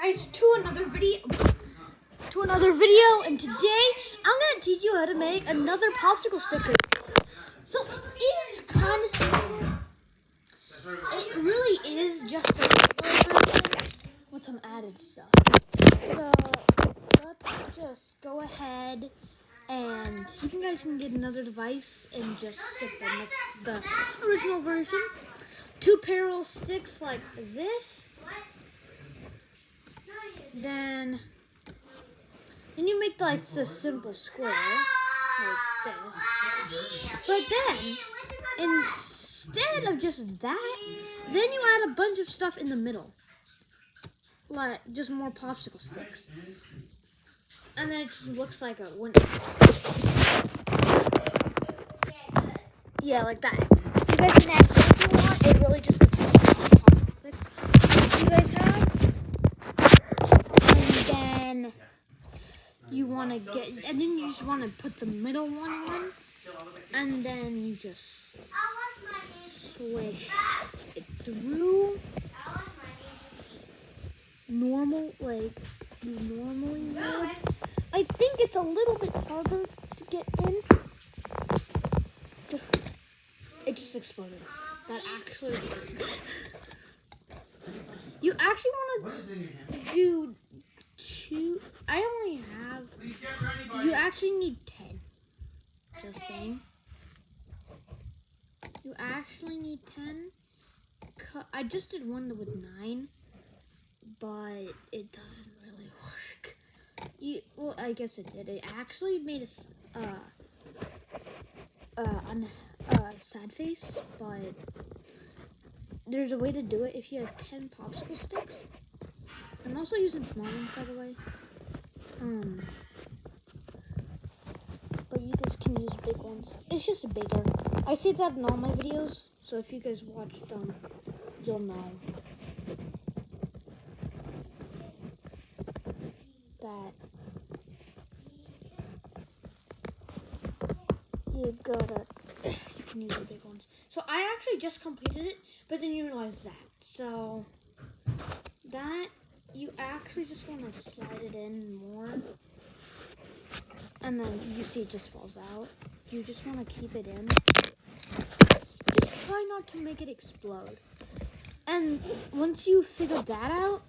guys to another video, and today I'm gonna teach you how to make another popsicle sticker. So it is kind of simple. It really is just a regular version with some added stuff. So let's just go ahead, and you guys can get another device and just get the original version. 2 parallel sticks like this. Then you make like this simple square like this. But then instead of just that, then you add a bunch of stuff in the middle, like just more popsicle sticks, and then it just looks like a yeah, like that. You guys can add if you want. It really just depends on how many popsicle sticks you guys have. And then you want to get, and then you just want to put the middle one on, and then you just swish it through normal, like you normally would. I think it's a little bit harder to get in. It just exploded. That actually, you actually want to do 2. I only have, you actually need 10. Just saying. You actually need 10. I just did one with 9, but it doesn't really work. Well, I guess it did. It actually made a sad face, but there's a way to do it if you have 10 popsicle sticks. I'm also using small ones, by the way. But you guys can use big ones. It's just bigger. I say that in all my videos, so if you guys watch them, you'll know that you can use the big ones. So I actually just completed it, but then you realize that. So that you actually just want to slide it in more. And then you see it just falls out. You just want to keep it in. Just try not to make it explode. And once you figure that out,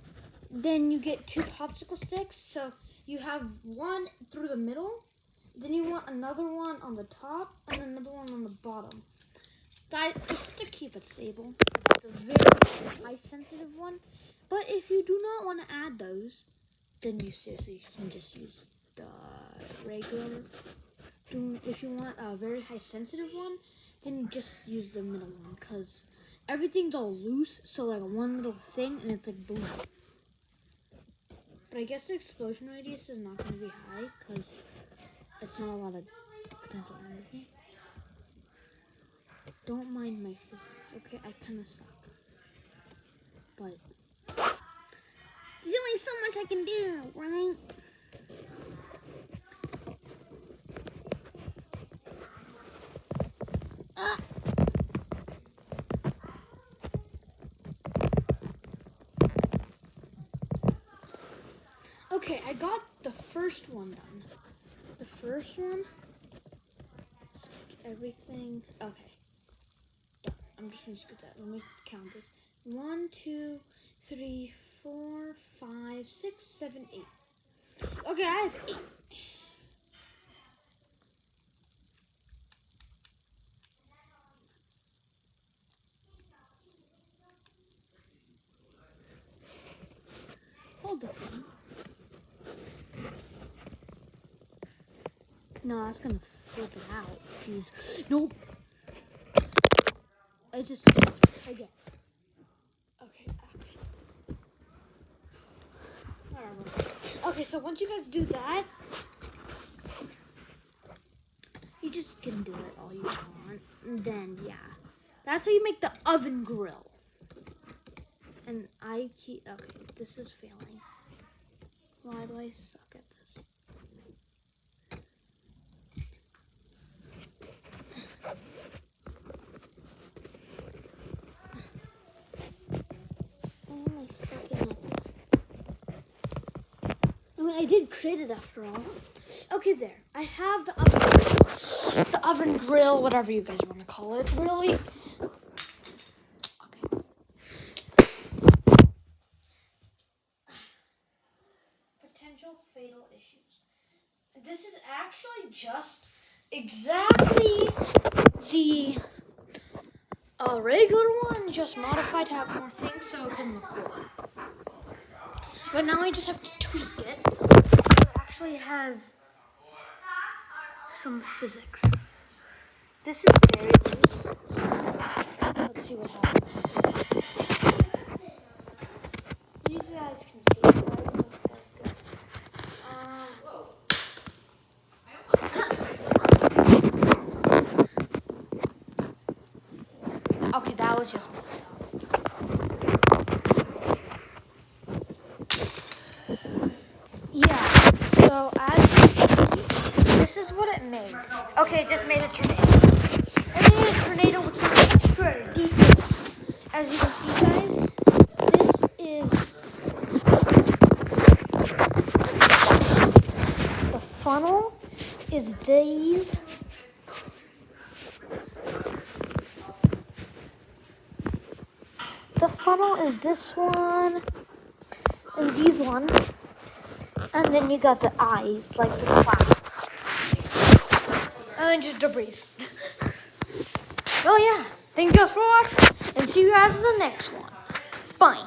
then you get 2 popsicle sticks. So you have one through the middle. Then you want another one on the top and another one on the bottom. That just to keep it stable. It's a very high sensitive one. But if you do not want to add those, then you seriously can just use the regular. If you want a very high sensitive one, then you just use the middle one, because everything's all loose, so like one little thing and it's like boom. But I guess the explosion radius is not going to be high because it's not a lot of potential energy. Don't mind my physics, okay? I kind of suck, but there's only so much I can do, right? Okay, I got the first one done. The first one, everything, okay. Done. I'm just gonna scoot that. Let me count this. 1, 2, 3, 4, 5, 6, 7, 8. Okay, I have 8. Hold the phone. No, that's gonna flip it out. Jeez. Nope. I just again. Okay, actually. Whatever. Okay, so once you guys do that, you just can do it all you want. And then yeah. That's how you make the oven grill. And okay, this is failing. Why do I suck at this? Why am I sucking at this? mean, I did create it after all. Okay, there. I have the oven grill, whatever you guys want to call it, really. Okay. Potential fatal issues. This is actually just exactly the regular one, just modified to have more things so it can look cool. But now I just have to tweak it. So it actually has some physics. This is very loose. Let's see what happens. You guys can see it, right? Okay, that was just messed up. Yeah, so this is what it made. Okay, it just made a tornado. It made a tornado with some extra details. As you can see, guys, this is the funnel is these. The funnel is this one and these ones. And then you got the eyes, like the cloud. And then just debris. Well, yeah. Thank you guys for watching. And see you guys in the next one. Bye.